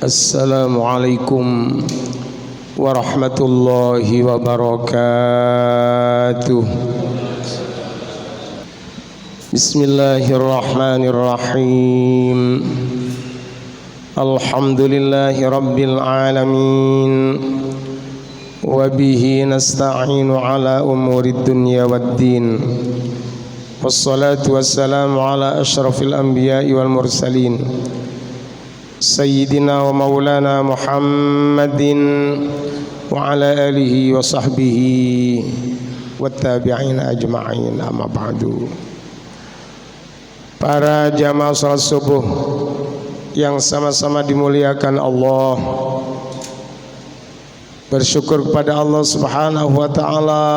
Assalamualaikum warahmatullahi wabarakatuh. Bismillahirrahmanirrahim. Alhamdulillahi rabbil alamin. Wa bihi nasta'inu ala umurid dunya waddin. Wassalatu wassalamu ala ashrafil anbiya'i wal mursalin Sayyidina wa maulana Muhammadin wa ala alihi wa sahbihi wa tabi'ina ajma'in, amma ba'du. Para jamaah salat subuh yang sama-sama dimuliakan Allah, bersyukur kepada Allah Subhanahu wa ta'ala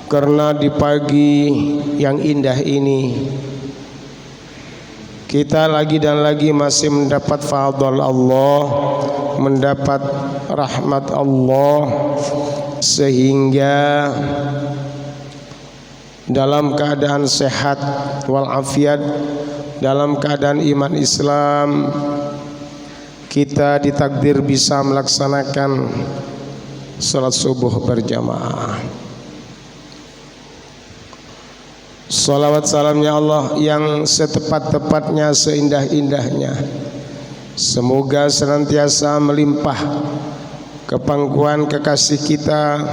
karena di pagi yang indah ini kita lagi dan lagi masih mendapat fadl Allah, mendapat rahmat Allah, sehingga dalam keadaan sehat walafiat, dalam keadaan iman Islam, kita ditakdir bisa melaksanakan salat subuh berjamaah. Salawat salamnya Allah yang setepat-tepatnya, seindah-indahnya, semoga senantiasa melimpah ke pangkuan kekasih kita,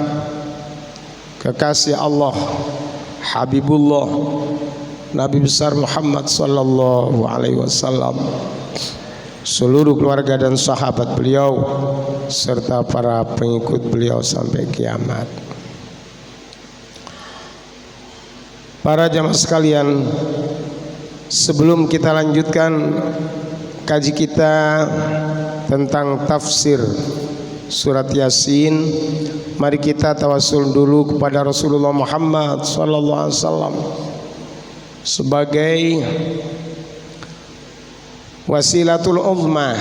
kekasih Allah, Habibullah, Nabi besar Muhammad sallallahu alaihi wasallam, seluruh keluarga dan sahabat beliau serta para pengikut beliau sampai kiamat. Para jamaah sekalian, sebelum kita lanjutkan kaji kita tentang tafsir surat Yasin, mari kita tawasul dulu kepada Rasulullah Muhammad sallallahu alaihi wasallam sebagai wasilatul uzma,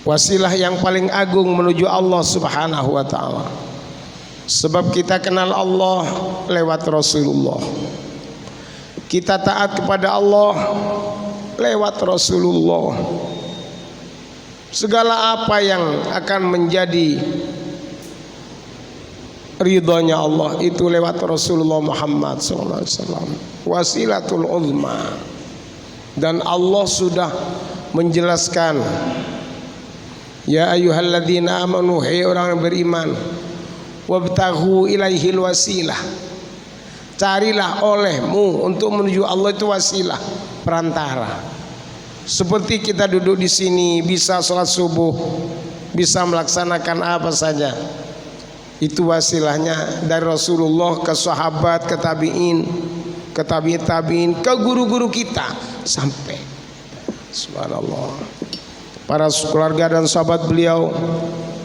wasilah yang paling agung menuju Allah Subhanahu wa ta'ala. Sebab kita kenal Allah lewat Rasulullah, kita taat kepada Allah lewat Rasulullah. Segala apa yang akan menjadi ridhonya Allah itu lewat Rasulullah Muhammad SAW, wasilatul uzma. Dan Allah sudah menjelaskan, ya ayyuhalladzina amanu, hai orang yang beriman, wabtaghu ilaihil wasilah, carilah olehmu untuk menuju Allah itu wasilah, perantara. Seperti kita duduk di sini bisa sholat subuh, bisa melaksanakan apa saja, itu wasilahnya dari Rasulullah ke sahabat, ke tabi'in, ke tabi'in, ke guru-guru kita sampai. Subhanallah. Para keluarga dan sahabat beliau,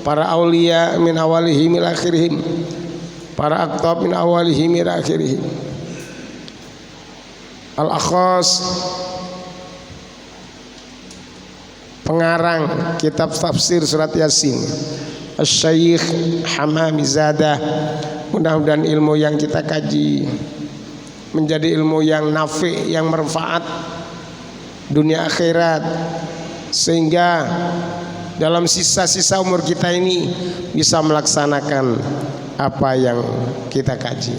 para aulia min awalihim ila akhirihim, para aktab min awalihim ila akhirihim. Al-Akhas, pengarang kitab tafsir surat Yasin, Asy-Syaikh Hamami Zadah. Mudah-mudahan ilmu yang kita kaji menjadi ilmu yang nafi', yang bermanfaat dunia akhirat, sehingga dalam sisa-sisa umur kita ini bisa melaksanakan apa yang kita kaji.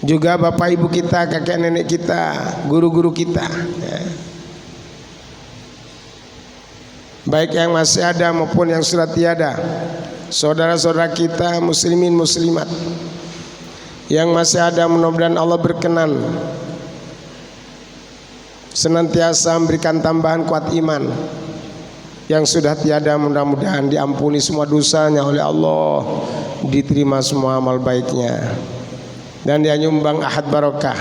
Juga bapak ibu kita, kakek nenek kita, guru-guru kita, ya, baik yang masih ada maupun yang sudah tiada, saudara-saudara kita muslimin muslimat yang masih ada, mudah-mudahan Allah berkenan senantiasa memberikan tambahan kuat iman. Yang sudah tiada, mudah-mudahan diampuni semua dosanya oleh Allah, diterima semua amal baiknya, dan dia nyumbang ahad barokah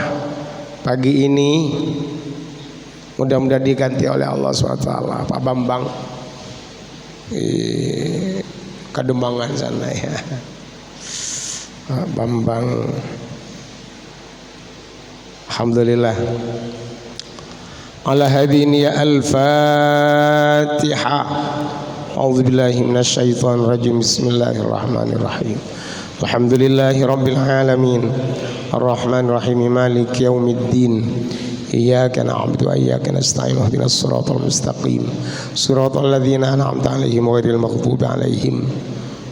pagi ini. Mudah-mudahan diganti oleh Allah SWT. Pak Bambang Kadembangan sana, ya, Pak Bambang, alhamdulillah. Ala hadini ya al-Fatiha. A'udzubillahi minasyaitonir rajim. Bismillahirrahmanirrahim. Alhamdulillahi rabbil alamin. Ar-Rahmanir Rahim. Maliki yaumiddin. Iyyaka na'budu wa iyyaka nasta'in ihdinas siratal mustaqim siratal ladzina an'amta 'alaihim ghairil maghdubi 'alaihim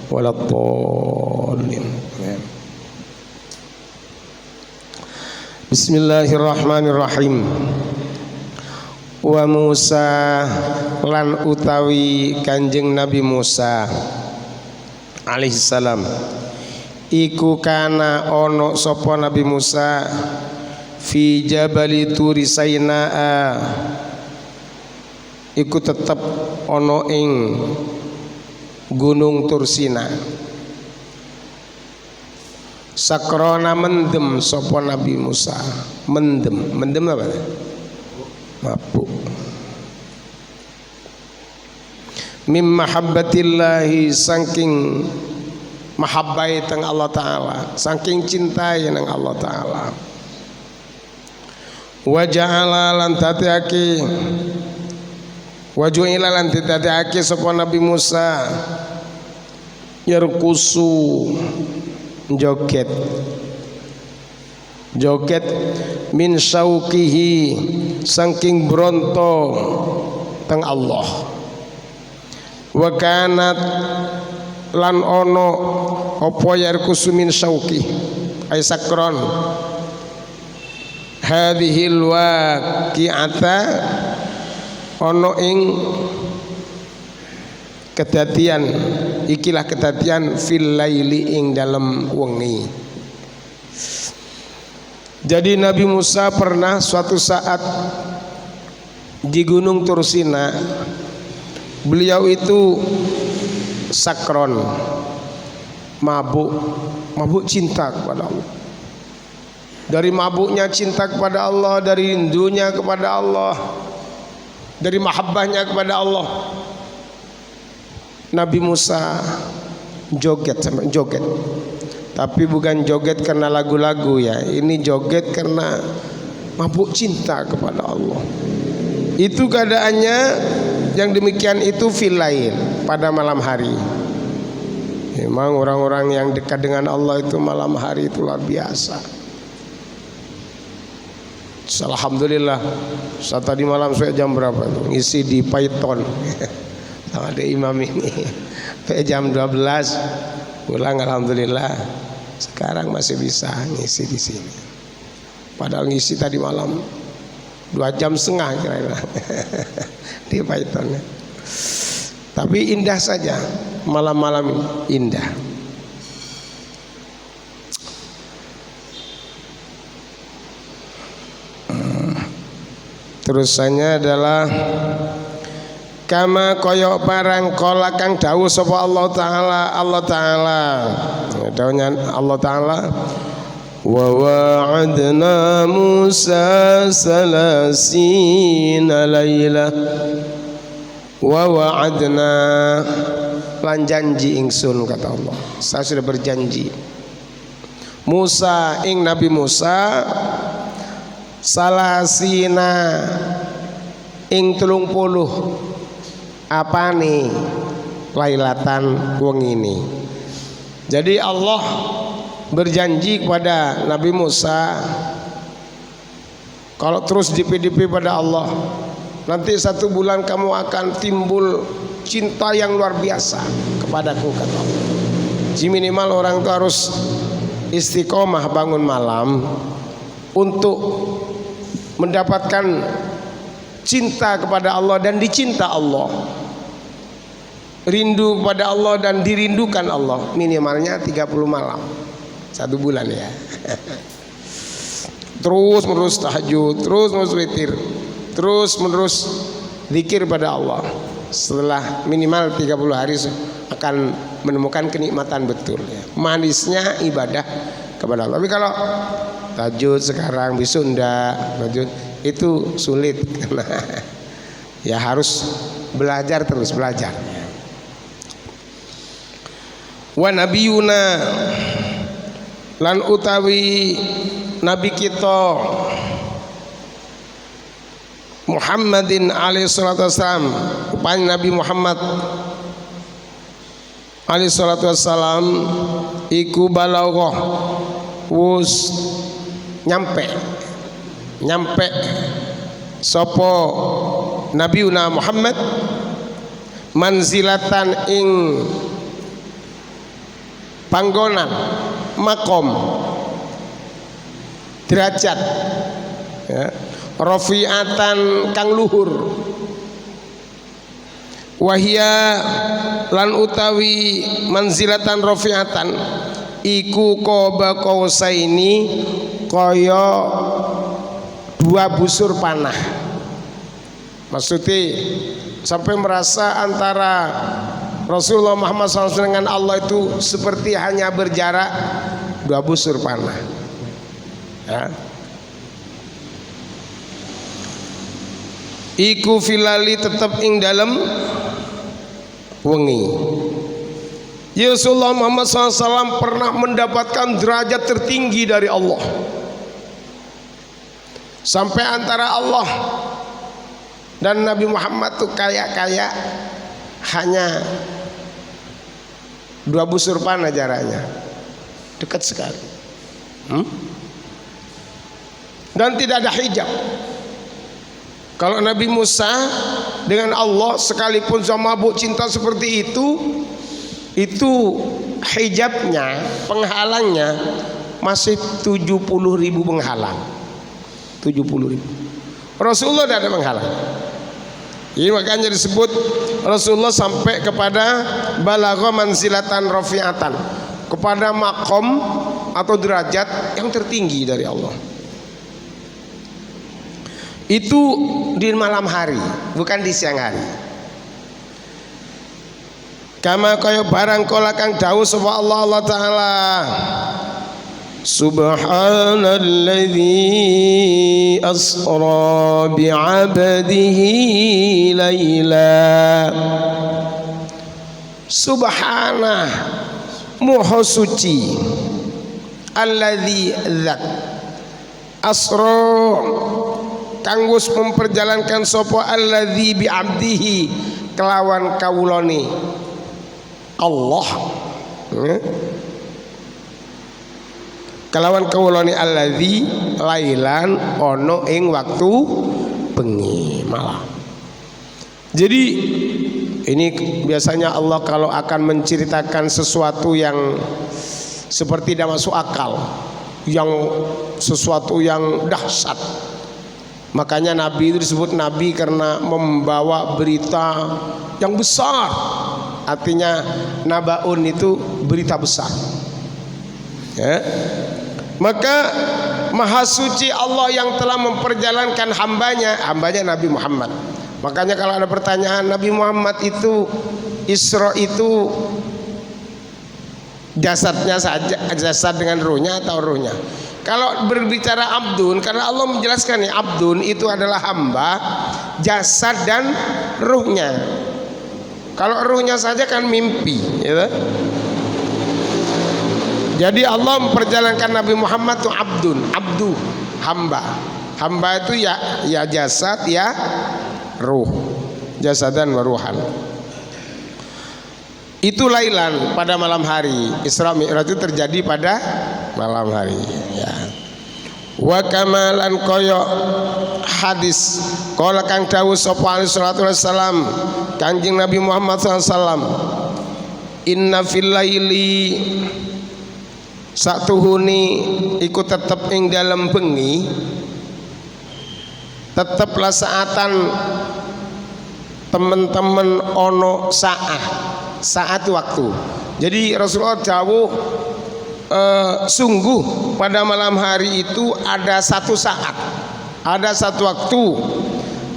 waladdallin. Bismillahirrahmanirrahim. Wa Musa lan utawi Kanjeng Nabi Musa alaihissalam iku kana ono sapa Nabi Musa fi jabali turi Sainaa iku tetep ono ing gunung Tursina. Sakrona mendem sapa Nabi Musa. Mendem apa? Mabuk. Mim mahabbatillahi saking mahabbai teng Allah Ta'ala, saking cintai nang Allah Ta'ala. Wa ja'ala lan tatiaki wa ju'ila lan tatiaki sapa Nabi Musa yarkusu joget min syauqihi saking bronto teng Allah. Wa kanat lan ono apa yarkusu min syauqi ay sakron hadhil waqi'ata ono ing kedadian ikilah kedadian fil laili ing dalam wengi. Jadi Nabi Musa pernah suatu saat di Gunung Tursina, beliau itu sakron, mabuk cinta kepada Allah. Dari mabuknya cinta kepada Allah, dari rindunya kepada Allah, dari mahabbahnya kepada Allah, Nabi Musa joget. Tapi bukan joget karena lagu-lagu ya. Ini joget karena mabuk cinta kepada Allah. Itu keadaannya yang demikian itu fil lail, pada malam hari. Memang orang-orang yang dekat dengan Allah itu malam hari itu luar biasa. Alhamdulillah. Saat tadi malam saya jam berapa itu? Ngisi di Python. Sama ada imam ini. Sampai jam 12 pulang alhamdulillah. Sekarang masih bisa ngisi di sini. Padahal ngisi tadi malam 2,5 jam kira-kira di Python. Tapi indah saja malam-malam ini, indah. Terusannya adalah kama koyok barang kola kang dawuh sapa Allah Ta'ala dawuhnya Allah Ta'ala wa wa'adna Musa salasina layla wa wa'adna lan janji ingsun kata Allah, saya sudah berjanji Musa ing Nabi Musa salasina ing 30 apa nih lailatan wengi ini. Jadi Allah berjanji kepada Nabi Musa, kalau terus dipi-dipi pada Allah, nanti 1 bulan kamu akan timbul cinta yang luar biasa kepadaku kata Allah. Jadi minimal orang itu harus istiqomah bangun malam untuk mendapatkan cinta kepada Allah dan dicinta Allah, rindu kepada Allah dan dirindukan Allah, minimalnya 30 malam 1 bulan ya. Terus menerus tahajud, terus menerus witir, terus menerus zikir pada Allah. Setelah minimal 30 hari akan menemukan kenikmatan betul ya. Manisnya ibadah kepada Allah. Tapi kalau tahajud sekarang besok enggak tahajud, itu sulit karena ya harus belajar terus belajar. Wa nabiyuna lan utawi nabi kita Muhammadin alaihi salatu wassalam, upaya Nabi Muhammad alaihi salatu wassalam iku balaghah wus nyampe nyampe sopo Nabiuna Muhammad manzilatan ing panggonan makom derajat ya, rafi'atan kang luhur, wahia lan utawi manzilatan rafi'atan iku qaba qausaini kaya dua busur panah. Maksudnya sampai merasa antara Rasulullah Muhammad SAW dengan Allah itu seperti hanya berjarak dua busur panah ya. Iku filali tetap ing dalam wengi. Rasulullah Muhammad SAW pernah mendapatkan derajat tertinggi dari Allah, sampai antara Allah dan Nabi Muhammad tuh kayak hanya dua busur panah jaraknya, dekat sekali. Dan tidak ada hijab. Kalau Nabi Musa dengan Allah sekalipun sama mabuk cinta seperti itu hijabnya, penghalangnya masih 70.000 penghalang. 70.000. Rasulullah tidak ada penghalang. Ini makanya disebut Rasulullah sampai kepada balagha manzilatan rafi'atan, kepada makom atau derajat yang tertinggi dari Allah. Itu di malam hari, bukan di siang hari. Kama kaya barang kala kang dawuh sapa Allah Ta'ala, Subhanalladzi asra bi'abdihi laila. Subhanah Maha suci, alladzi zat asra kang wis memperjalankan sapa alladzi bi'abdihi kelawan kawulane Allah, kelawan kawulane alladzi lailan ono ing waktu bengi malam. Jadi ini biasanya Allah kalau akan menceritakan sesuatu yang seperti tidak masuk akal, yang sesuatu yang dahsyat, makanya Nabi itu disebut Nabi karena membawa berita yang besar. Artinya nabaun itu berita besar ya. Maka maha suci Allah yang telah memperjalankan hambanya Nabi Muhammad. Makanya kalau ada pertanyaan Nabi Muhammad itu Isra itu jasadnya saja, jasad dengan ruhnya atau ruhnya? Kalau berbicara abdun, karena Allah menjelaskan nih, abdun itu adalah hamba, jasad dan ruhnya. Kalau ruhnya saja kan mimpi, ya. Jadi Allah memperjalankan Nabi Muhammad itu abdu, hamba. Hamba itu ya jasad, ya ruh, jasadan wa ruhan. Itu lailan pada malam hari. Isra Mi'raj itu terjadi pada malam hari ya. Wa kamalan koyo hadis kala kang dawuh sapa alaihi salatu wassalam Kanjeng Nabi Muhammad SAW, inna fil laili satuhuni iku tetep ing dalam bengi, teteplah saatan teman-teman ono saat waktu. Jadi Rasulullah dawuh sungguh pada malam hari itu ada satu saat, ada satu waktu,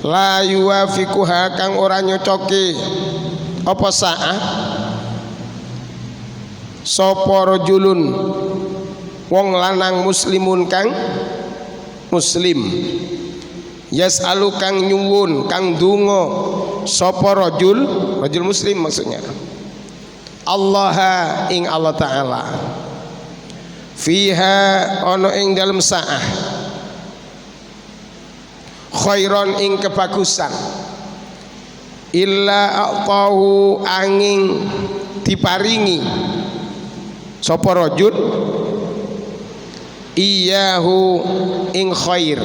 la yuwafiquha kang ora nyocoke apa saat sapa rajulun wong lanang muslimun kang muslim, yas'alu kang nyuwun kang donga sapa rajul muslim maksudnya Allah ing Allah Ta'ala fiha ono ing dalam sa'ah khairon ing kebagusan illa a'tahu angin diparingi sapa rajul iyahu ing khair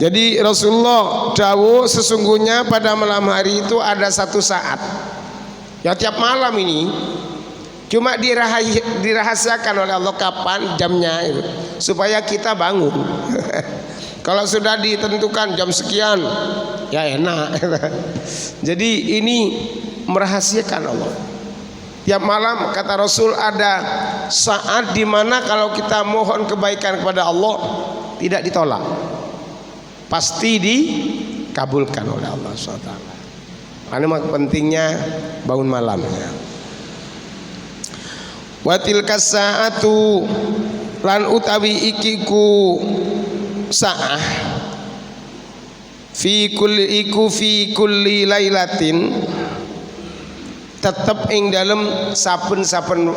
Jadi Rasulullah dawuh sesungguhnya pada malam hari itu ada satu saat. Ya tiap malam ini cuma dirahasiakan oleh Allah kapan jamnya itu, supaya kita bangun. Kalau sudah ditentukan jam sekian ya enak. Jadi ini merahasiakan Allah. Tiap malam kata Rasul ada saat di mana kalau kita mohon kebaikan kepada Allah tidak ditolak, pasti dikabulkan oleh Allah SWT. Karena pentingnya bangun malam. Watilka sa'atu lan utawi ikiku sa'ah fi kulli lailatin tetap ing dalam saben-saben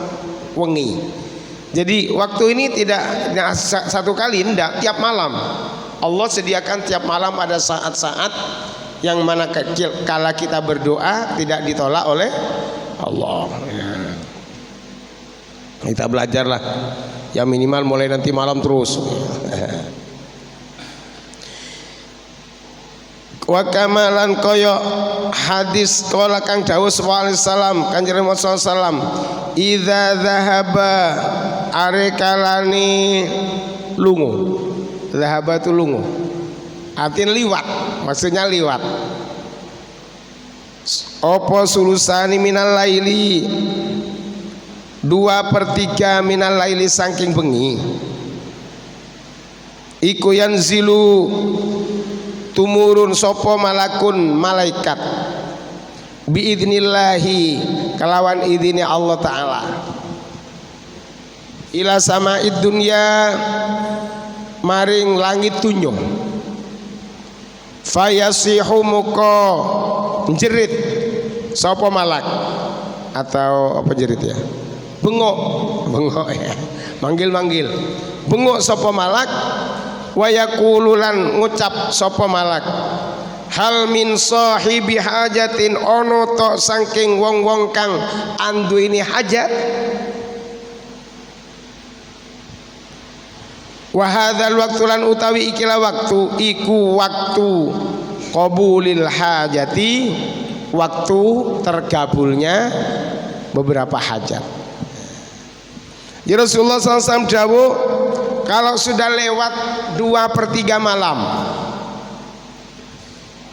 wengi. Jadi waktu ini tidak satu kali, tidak tiap malam. Allah sediakan tiap malam ada saat-saat yang mana kala kita berdoa tidak ditolak oleh Allah. Kita belajarlah ya minimal mulai nanti malam terus. Wa kamalan kaya hadis kala kang dawuh sallallahu alaihi wasallam Kanjeng Rasul sallam idza dzahaba arekalani lungo. Dzahaba tu lungo artinya liwat, maksudnya liwat. Opo sulusani minal laili 2/3 minal laili saking bengi iku yanzilu tumurun sopo malakun malaikat biidnillahi kelawan idini Allah Ta'ala ila sama'id dunya maring langit tunyo fayasihu muko jerit sopo malak atau apa jerit ya bengok ya manggil bengok sopo malak wa yaqululan ngucap sapa malak hal min sahibi hajatin ono to saking wong-wong kang anduweni hajat wa hadzal waqtu lan utawi ikilah waktu iku waktu qabulil hajati waktu tergabulnya beberapa hajat. Jadi Rasulullah SAW dawuh kalau sudah lewat 2/3 malam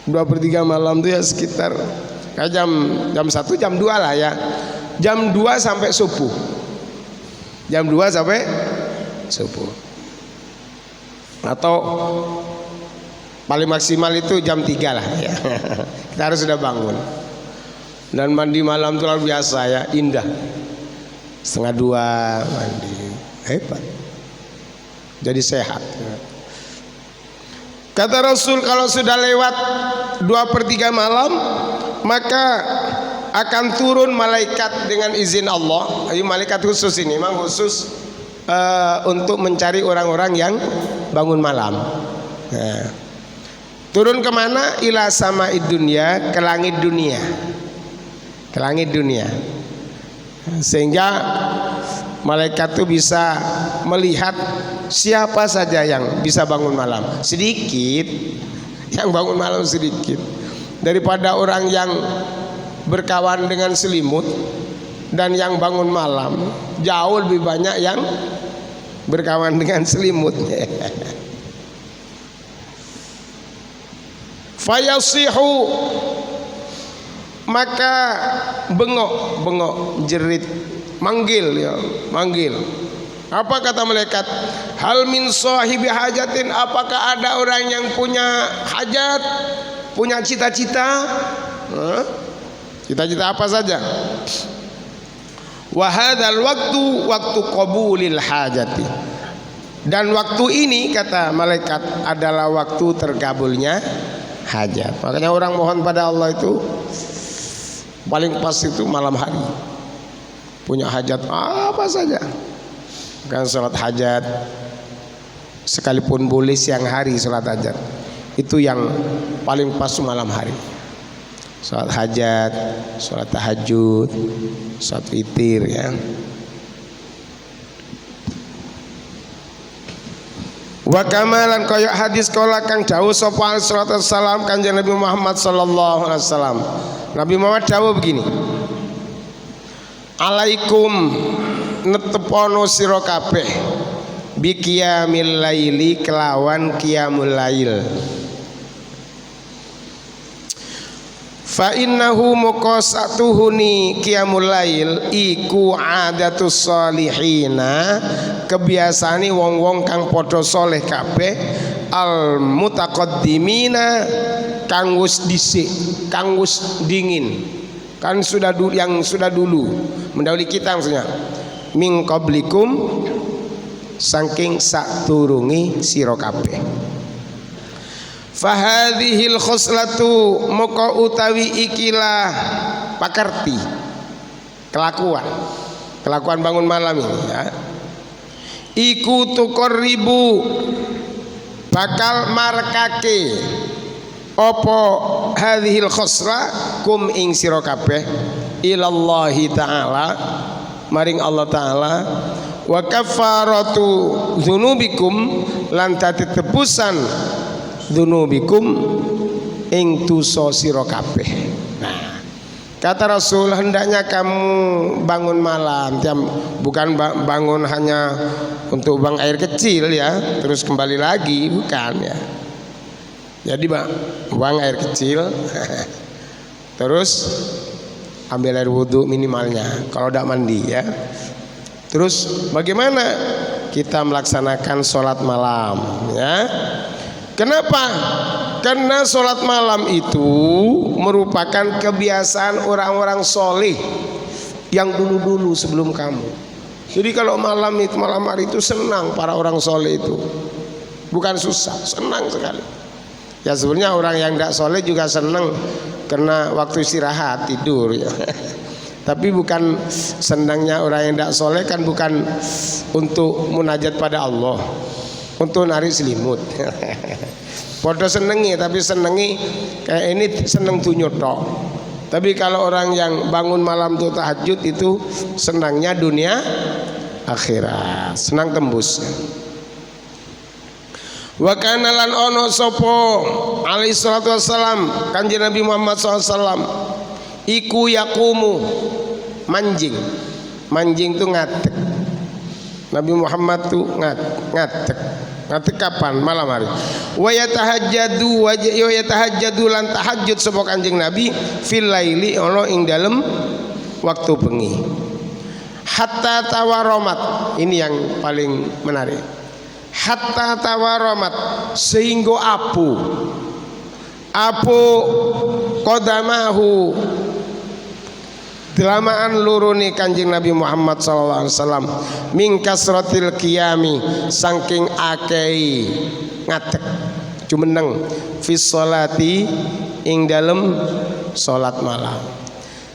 2/3 malam itu ya sekitar kayak jam 1 jam 2 lah ya, jam 2 sampai subuh, jam 2 sampai subuh, atau paling maksimal itu jam 3 lah ya. Kita harus sudah bangun dan mandi malam itu luar biasa ya, indah. 1:30 mandi, hebat, jadi sehat. Kata Rasul kalau sudah lewat 2/3 malam maka akan turun malaikat dengan izin Allah. Ini malaikat khusus, ini memang khusus untuk mencari orang-orang yang bangun malam. Nah, turun kemana? Ila sama'id dunya, ke langit dunia, ke langit dunia. Sehingga malaikat itu bisa melihat siapa saja yang bisa bangun malam. Sedikit yang bangun malam, sedikit. Daripada orang yang berkawan dengan selimut dan yang bangun malam, jauh lebih banyak yang berkawan dengan selimut. Fayasihu, maka bengok jerit, manggil ya, manggil. Apa kata malaikat? Hal min sahibi hajatin, apakah ada orang yang punya hajat, punya cita-cita? Cita-cita apa saja? Wa hadzal waktu qabulil hajati. Dan waktu ini kata malaikat adalah waktu terkabulnya hajat. Makanya orang mohon pada Allah itu paling pas itu malam hari. Punya hajat apa saja, kan sholat hajat, sekalipun boleh siang hari sholat hajat, itu yang paling pas malam hari. Sholat hajat, sholat tahajud, sholat witir ya. Wa kamalan kaya hadis kala kang dawuh sapa sallallahu alaihi wasallam Kanjeng Nabi Muhammad sallallahu alaihi wasallam. Nabi Muhammad dawuh begini. Alaikum netepono sira kabeh bi qiyamil laili kelawan qiyamul lail. Fa innahu muqasatuhuni qiyamul lail iku adatus salihina, kebiasaane wong-wong kang padha saleh kabeh al mutaqaddimina kang wis dhisik, kang wis dingin, kan sudah dulu, yang sudah dulu mendahului kita maksudnya. Min qablikum saking saturungi sira kabeh. Fahadhil khoslatu moko utawi ikilah pakarti kelakuan bangun malam ini ya. Iku tuqarribu bakal markake opo hadhil khosla kum ing sira kabeh ilallahi ta'ala maring Allah ta'ala wa kafaratu dzunubikum lan tetepusan dzunubikum ing dosa sira kabeh. Nah, kata Rasul, hendaknya kamu bangun malam, bukan bangun hanya untuk buang air kecil ya, terus kembali lagi, bukan ya. Jadi buang air kecil, terus ambil air wudhu minimalnya, kalau tidak mandi ya. Terus bagaimana kita melaksanakan sholat malam ya? Kenapa? Karena sholat malam itu merupakan kebiasaan orang-orang soleh yang dulu-dulu sebelum kamu. Jadi kalau malam hari itu senang para orang soleh itu, bukan susah, senang sekali. Ya sebenarnya orang yang tidak soleh juga senang karena waktu istirahat tidur ya. Tapi bukan senangnya orang yang tidak soleh kan bukan untuk munajat pada Allah, untuk narik selimut. Podo senengi, tapi senengi kayak ini seneng dunya tok. Tapi kalau orang yang bangun malam tuh tahajud itu senangnya dunia akhirat, senang tembus. Wa kana lan ono sapa alaihi salatu wassalam Kanjeng Nabi Muhammad SAW iku yakumu manjing tuh ngatek. Nabi Muhammad tuh ngatek kapan? Malam hari. Wa yatahajjadu lan tahajud sapa Kanjeng Nabi fil laili ono ing dalem waktu bengi. Hatta tawaromat, ini yang paling menarik. Hatta tawaromat, sehingga apu qadamahu delamaan luruni Kanjeng Nabi Muhammad SAW min kasratil qiyami saking akei ngatek jumeneng fi sholati ing dalem salat malam.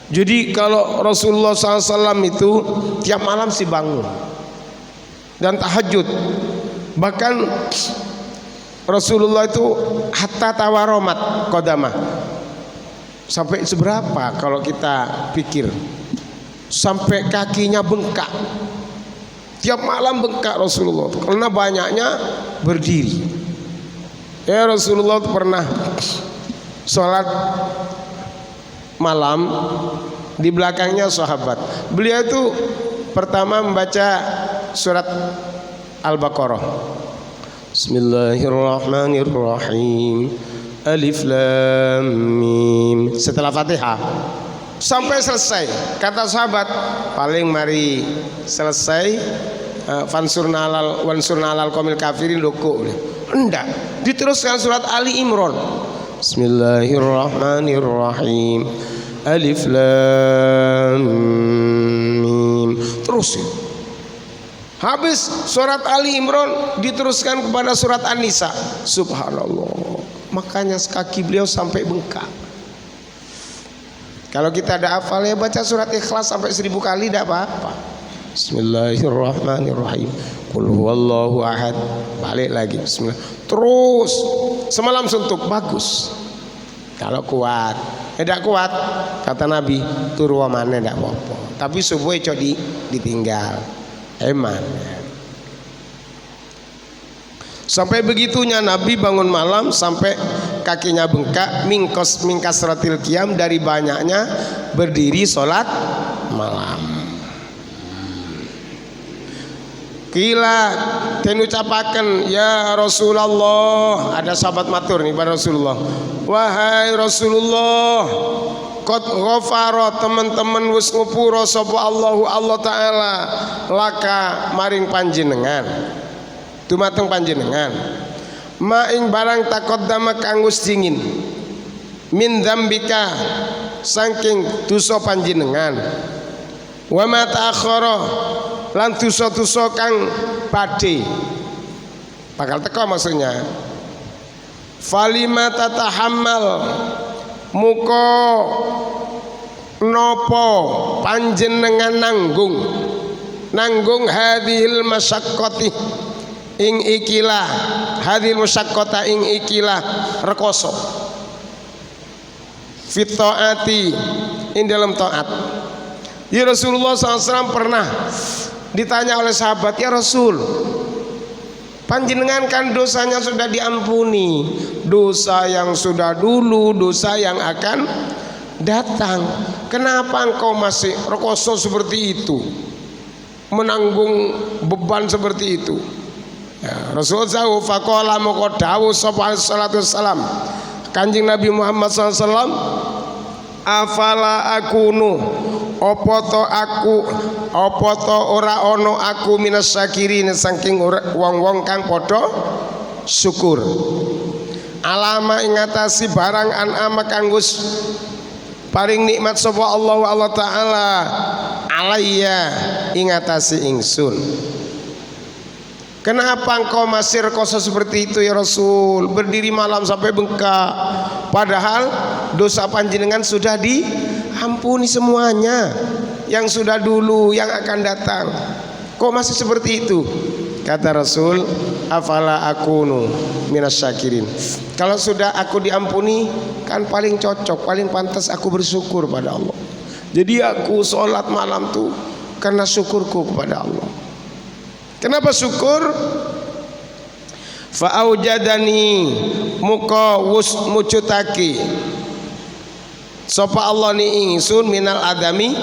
Jadi kalau Rasulullah SAW itu tiap malam sih bangun dan tahajud. Bahkan Rasulullah itu hatta tawaromat qadamah. Sampai seberapa kalau kita pikir? Sampai kakinya bengkak. Tiap malam bengkak Rasulullah karena banyaknya berdiri. Ya Rasulullah pernah sholat malam, di belakangnya sahabat. Beliau itu pertama membaca surat Al-Baqarah. Bismillahirrahmanirrahim. Alif Lam Mim. Setelah Fatihah sampai selesai, kata sahabat, paling mari selesai fansurna alal qomil kafirin loko. Enggak, diteruskan surat Ali Imran. Bismillahirrahmanirrahim. Alif Lam Mim. Terus habis surat Ali Imran diteruskan kepada surat An-Nisa. Subhanallah, makanya kaki beliau sampai bengkak. Kalau kita ada hafal ya baca surat Ikhlas sampai 1000 kali tidak apa-apa. Bismillahirrahmanirrahim. Qul huwallahu ahad. Balik lagi bismillah. Terus semalam suntuk bagus. Kalau kuat, tidak kuat kata Nabi turu mana tidak apa-apa. Tapi subuh ditinggal. Eman. Sampai begitunya Nabi bangun malam sampai kakinya bengkak, mingkas ratil qiyam, dari banyaknya berdiri sholat malam. Kila ten ucapaken ya Rasulullah, ada sahabat matur nih pada Rasulullah, wahai Rasulullah, qad ghafara, teman-teman wis ngupura sapa Allah taala laka maring panjenengan, dumateng panjenengan, ma ing barang taqaddama kang wis dingin, min dzambika saking dosa panjenengan, wa ma ta'akhkhara lan dosa-dosa kang badhe bakal teko maksudnya. Falima tatahammal, muka nopo panjenengan nanggung hadhil masyaqqati ing ikilah, hadhil masyaqqata ing ikilah rekoso, fit taati ing dalam taat. Ya Rasulullah SAW pernah ditanya oleh sahabat, ya Rasul, panjenengan kan dosanya sudah diampuni, dosa yang sudah dulu, dosa yang akan datang, kenapa engkau masih rekoso seperti itu, menanggung beban seperti itu? Ya, Rasul jauh faqala moko dawuh sallallahu wasallam Kanjeng Nabi Muhammad SAW, afala akunu, apa to ora ono aku minas syakirin, saking wong-wong kang padha syukur, alama ing ngatasi barang an'ama kang wis paring nikmat sapa Allah taala alayya ing ngatasi ingsun. Kenapa engkau masih rekoso seperti itu ya Rasul, berdiri malam sampai bengkak, padahal dosa panjenengan sudah diampuni semuanya, yang sudah dulu, yang akan datang, kok masih seperti itu? Kata Rasul, afala akunu minas syakirin, kalau sudah aku diampuni kan paling cocok, paling pantas aku bersyukur pada Allah. Jadi aku sholat malam tuh karena syukurku kepada Allah. Kenapa syukur? Fa'aujadani, muka wus mucutaki sapa Allah ni ingsun minal adami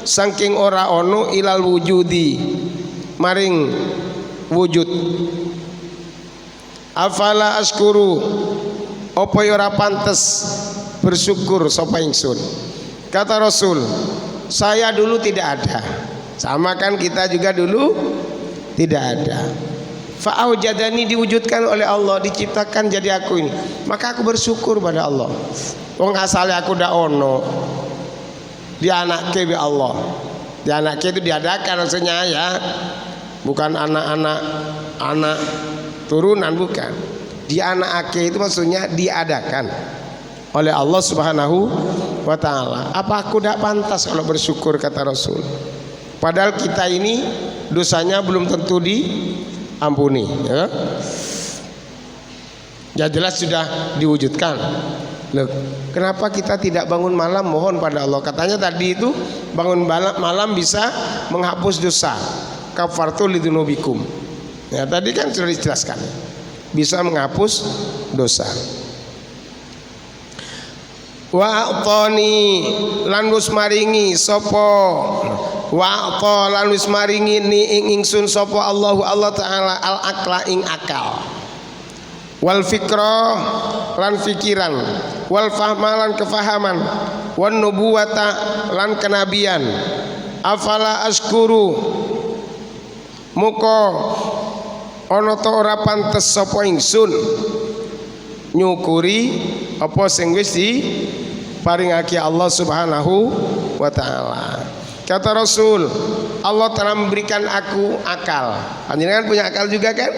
saking ora ono ilal wujudi maring wujud. Afala askuru, apa ora pantes bersyukur sapa ingsun. Kata Rasul, saya dulu tidak ada, sama kan kita juga dulu tidak ada. Fa'aujadani, diwujudkan oleh Allah, diciptakan jadi aku ini, maka aku bersyukur pada Allah. Wong asalnya aku dak ono, dianakke be Allah. Dianakke itu diadakan maksudnya ya, bukan anak turunan, bukan. Dianakke itu maksudnya diadakan oleh Allah Subhanahu wa taala. Apa aku dak pantas kalau bersyukur, kata Rasul? Padahal kita ini dosanya belum tentu diampuni, ya. Ya jelas sudah diwujudkan. Loh, kenapa kita tidak bangun malam mohon pada Allah? Katanya tadi itu bangun malam bisa menghapus dosa. Kafartu lidunubikum. Ya tadi kan sudah dijelaskan, bisa menghapus dosa. Wa a'tani, lan wis maringi sapa, wa a'ta lan wis maringi ni ing ingsun sapa Allah taala al akla ing akal, wal fikra lan fikiran, wal fahma lan kefahaman, wan nubuwata lan kenabian. Afala askuru, muka ana ta ora pantes sapa ingsun nyukuri apa sing wis diparingake Allah Subhanahu wa taala. Kata Rasul, Allah telah memberikan aku akal. Panjenengan punya akal juga kan?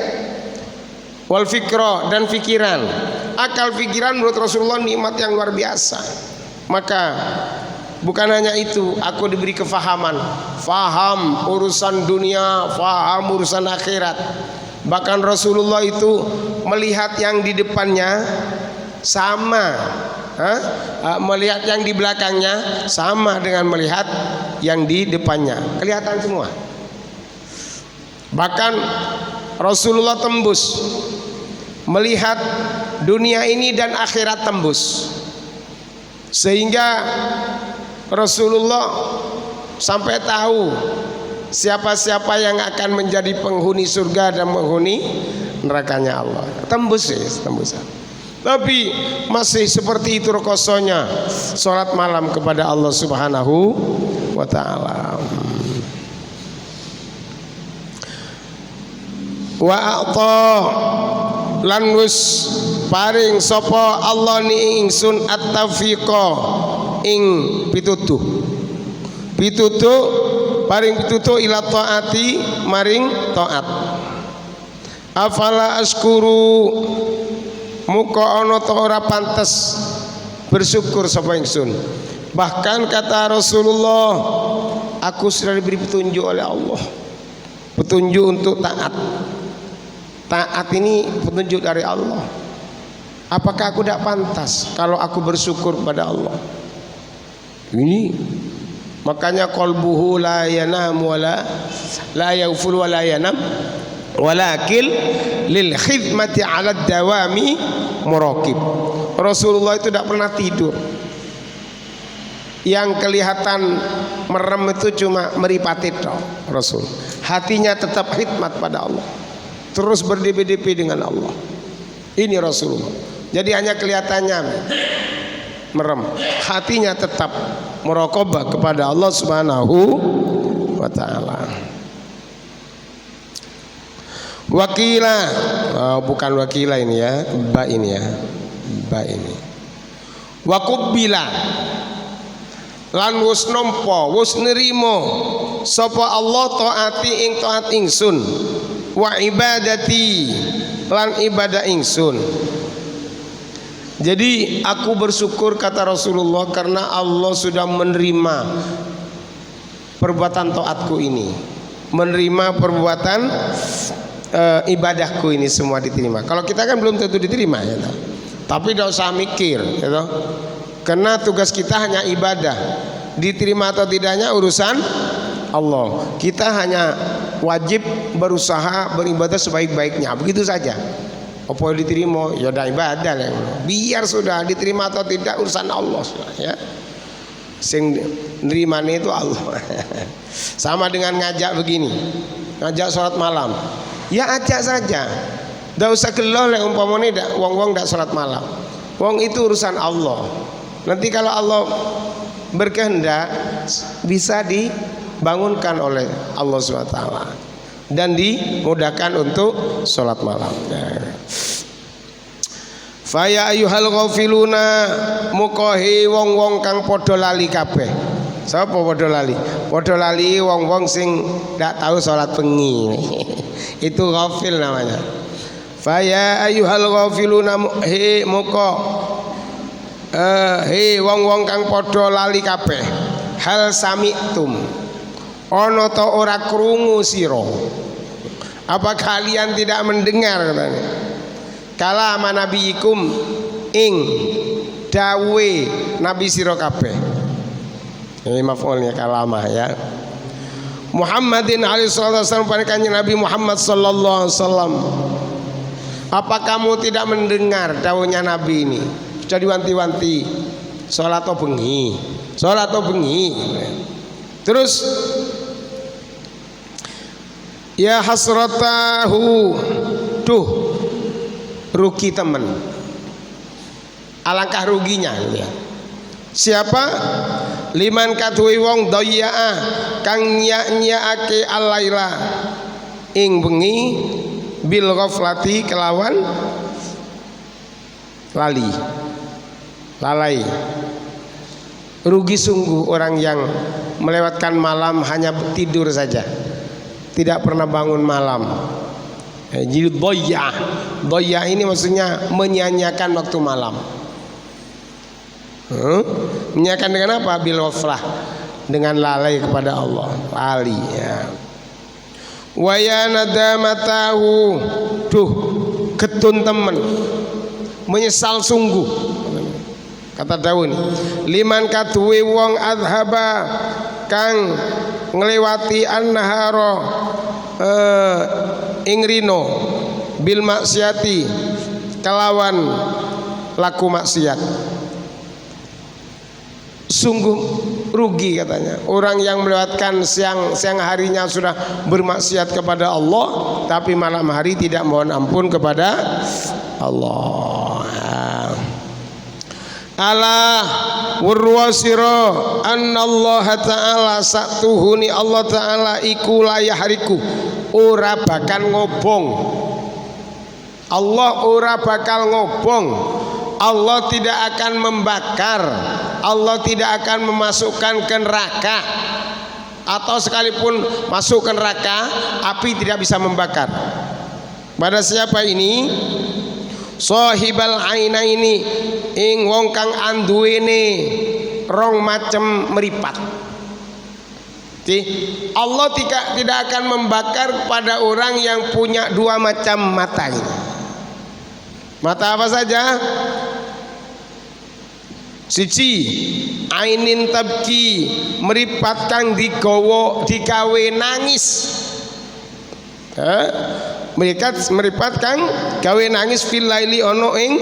Wal fikra, dan fikiran. Akal fikiran menurut Rasulullah nikmat yang luar biasa. Maka bukan hanya itu, aku diberi kefahaman, faham urusan dunia, faham urusan akhirat. Bahkan Rasulullah itu melihat yang di depannya sama, melihat yang di belakangnya sama dengan melihat yang di depannya, kelihatan semua. Bahkan Rasulullah tembus melihat dunia ini dan akhirat tembus, sehingga Rasulullah sampai tahu siapa-siapa yang akan menjadi penghuni surga dan penghuni nerakanya Allah. Tembus ya, tembus. Tapi masih seperti itu kosongnya sholat malam kepada Allah Subhanahu wa ta'ala. Wa a'ta lan wis paring sapa Allah ni ingsun at-taufiqa ing pitutuh paring pitutuh ila taati maring taat. Afala askuru muka ana ta ora pantes bersyukur sapa ingsun. Bahkan kata Rasulullah, aku sudah diberi petunjuk oleh Allah, petunjuk untuk taat. Taat ini petunjuk dari Allah. Apakah aku tidak pantas kalau aku bersyukur pada Allah? Ini makanya qalbuhu la yanam wala la yaghful wala yanam walakin lil khidmati 'ala dawami muraqib. Rasulullah itu tidak pernah tidur. Yang kelihatan merem itu cuma meripati Rasul. Hatinya tetap khidmat pada Allah, terus berdp-dp dengan Allah. Ini Rasulullah. Jadi hanya kelihatannya merem, hatinya tetap muraqabah kepada Allah Subhanahu wa ta'ala. Wakila, bukan wakila ini ya, ba ini ya, ba ini. Wakubila lan wus nampa wus nerimo sapa Allah taati ing taat ingsun, wa ibadati lan ibadah ingsun. Jadi aku bersyukur kata Rasulullah karena Allah sudah menerima perbuatan taatku ini, menerima perbuatan ibadahku ini semua diterima. Kalau kita kan belum tentu diterima ya, tapi tidak usah mikir ya, karena tugas kita hanya ibadah. Diterima atau tidaknya urusan Allah. Kita hanya wajib berusaha beribadah sebaik-baiknya, begitu saja. Apa diterima ya udah ibadah ya. Biar sudah diterima atau tidak urusan Allah ya. Sing nerimane itu Allah. Sama dengan ngajak begini, ngajak sholat malam, ya ajak saja. Tidak usah gelo lek umpamane ndak wong-wong ndak sholat malam. Wong itu urusan Allah. Nanti kalau Allah berkehendak bisa dibangunkan oleh Allah SWT dan dimudahkan untuk sholat malam. Faya ayyuhal ghafiluna mukohi wong-wong kang podo lali kabeh. Sapa podo lali? Podo lali wong-wong sing ndak tahu sholat bengi. Itu ghafil namanya. Faya ayyuhal ghafiluna he muko he wong-wong kang podo lali kabeh. Hal sami'tum ono to ora krungu sira? Apa kalian tidak mendengar katanya? Kalama nabiyikum ing dawe nabi sira kabeh. Ini maf'ulnya kalama ya. Muhammadin alaihi wasallam panikannya Nabi Muhammad sallallahu alaihi wasallam. Apa kamu tidak mendengar dawuhnya Nabi ini? Sudah diwanti-wanti salat atau bengi, salat atau bengi. Terus ya hasratahu, tuh rugi temen, alangkah ruginya ya. Siapa? Liman kadhuwe wong dayya'a kang nyak-nyakake alaila ing bengi bil ghaflati kelawan lalai. Rugi sungguh orang yang melewatkan malam hanya tidur saja, tidak pernah bangun malam. Jadi doya ini maksudnya menyanyiakan waktu malam. Menyanyiakan dengan apa? Bil ghaflah, dengan lalai kepada Allah, lali ya. Wa ya nadamatahu, duh getun temen, menyesal sungguh. Kata Daun, liman kaduwe wong adhaba kang nglewati an-nahara ing rino bil maksiati kelawan laku maksiat. Sungguh rugi katanya orang yang melewatkan siang harinya sudah bermaksiat kepada Allah, tapi malam hari tidak mohon ampun kepada Allah. Ala warwasiro annallaha ta'ala satuhuni Allah ta'ala iku layahriku ora bakal ngobong. Allah ora bakal ngobong. Allah tidak akan membakar, Allah tidak akan memasukkan ke neraka, atau sekalipun masuk ke neraka api tidak bisa membakar. Pada siapa ini? Sahibal aina ini ing wong kang anduwene rong macem meripat. Allah tidak akan membakar pada orang yang punya dua macam mata ini. Mata apa saja? Siji ainin tabki meripat kang digawe nangis. Meripat kang gawe nangis fil laili ono ing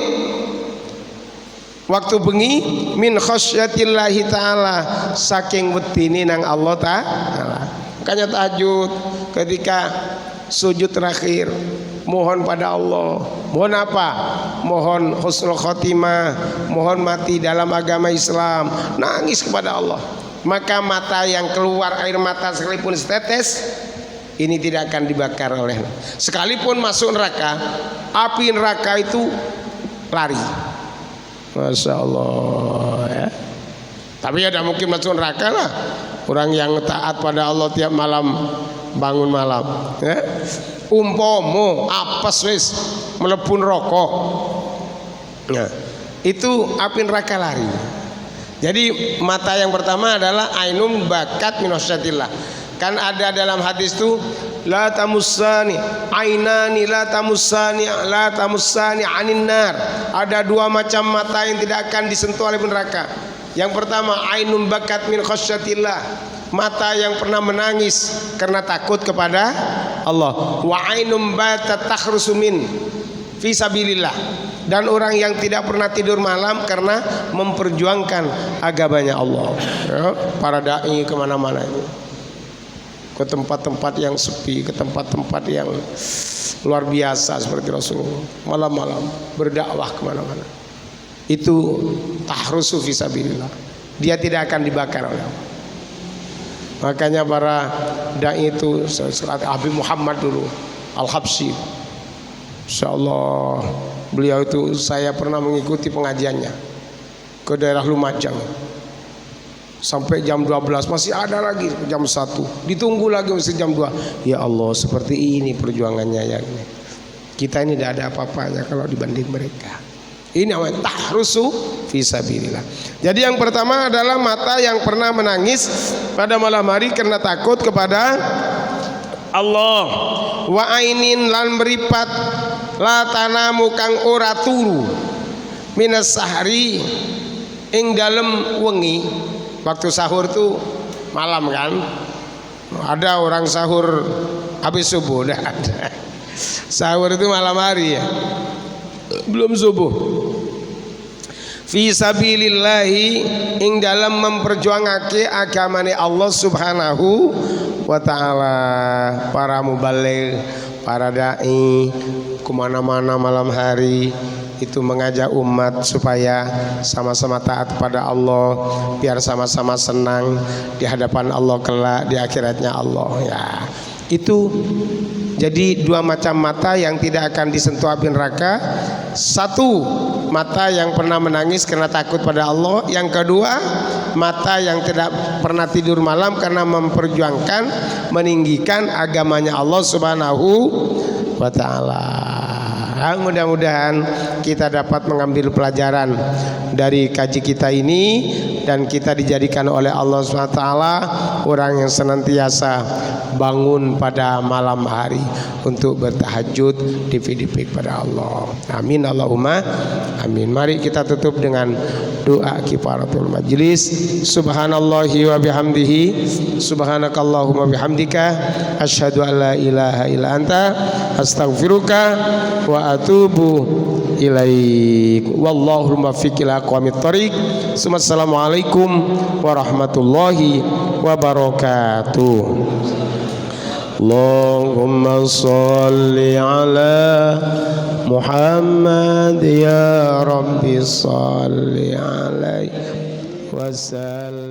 waktu bengi min khasyatillahi ta'ala saking wedine nang Allah ta'ala. Makanya tahajud ketika sujud terakhir mohon pada Allah. Mohon apa? Mohon husnul khotimah, mohon mati dalam agama Islam, nangis kepada Allah. Maka mata yang keluar air mata sekalipun setetes ini tidak akan dibakar oleh, sekalipun masuk neraka, api neraka itu lari. Masya Allah ya. Tapi ya tidak mungkin masuk neraka lah orang yang taat pada Allah tiap malam bangun malam ya. Umpomo apes wis melebur rokok. Nah, itu api neraka lari. Jadi mata yang pertama adalah ainun bakat min khasyatillah. Kan ada dalam hadis itu la tamussani ainani la tamussani anin nar. Ada dua macam mata yang tidak akan disentuh oleh neraka. Yang pertama ainun bakat min khasyatillah, mata yang pernah menangis karena takut kepada Allah. Wa ainum batat takhrusu min fi sabilillah, dan orang yang tidak pernah tidur malam karena memperjuangkan agamanya Allah ya. Para dai kemana-mana ini, ke tempat-tempat yang sepi, ke tempat-tempat yang luar biasa seperti Rasulullah, malam-malam berdakwah kemana-mana. Itu tahrusu fi sabilillah, dia tidak akan dibakar oleh Allah. Makanya para dai itu seperti Habib Muhammad dulu Al-Habsyi, insyaallah beliau itu saya pernah mengikuti pengajiannya ke daerah Lumajang sampai jam 12, masih ada lagi jam 1, ditunggu lagi masih jam 2. Ya Allah, seperti ini perjuangannya ya. Kita ini tidak ada apa-apanya kalau dibanding mereka. Ini namanya tahrusu fisabilillah. Jadi yang pertama adalah mata yang pernah menangis pada malam hari karena takut kepada Allah. Wa ainin lan meripat la tanamu kang ora turu minas sahri ing dalem wengi. Waktu sahur tuh malam kan, ada orang sahur habis subuh, dah ada. Sahur itu malam hari ya, belum subuh. Fi sabilillahi ing dalam memperjuangake agamane Allah Subhanahu wa ta'ala. Para mubaligh, para dai kemana-mana malam hari itu mengajak umat supaya sama-sama taat pada Allah, biar sama-sama senang di hadapan Allah kelak di akhiratnya Allah ya. Itu jadi dua macam mata yang tidak akan disentuh api neraka. Satu, mata yang pernah menangis karena takut pada Allah. Yang kedua, mata yang tidak pernah tidur malam karena memperjuangkan meninggikan agamanya Allah Subhanahu wa ta'ala. Mudah-mudahan kita dapat mengambil pelajaran dari kaji kita ini dan kita dijadikan oleh Allah SWT orang yang senantiasa bangun pada malam hari untuk bertahajud dipik-dipik pada Allah. Amin Allahumma amin. Mari kita tutup dengan doa kifaratul majlis. Subhanallahi wa bihamdihi, subhanakallahumma bihamdika, asyhadu an la ilaha illa anta, astaghfiruka wa atubu ilaik. Wallahul muwaffiq ila aqwamit thoriq. Assalamualaikum warahmatullahi wabarakatuh. Allahumma sholli ala Muhammad ya Rabbi sholli alaihi wasallam.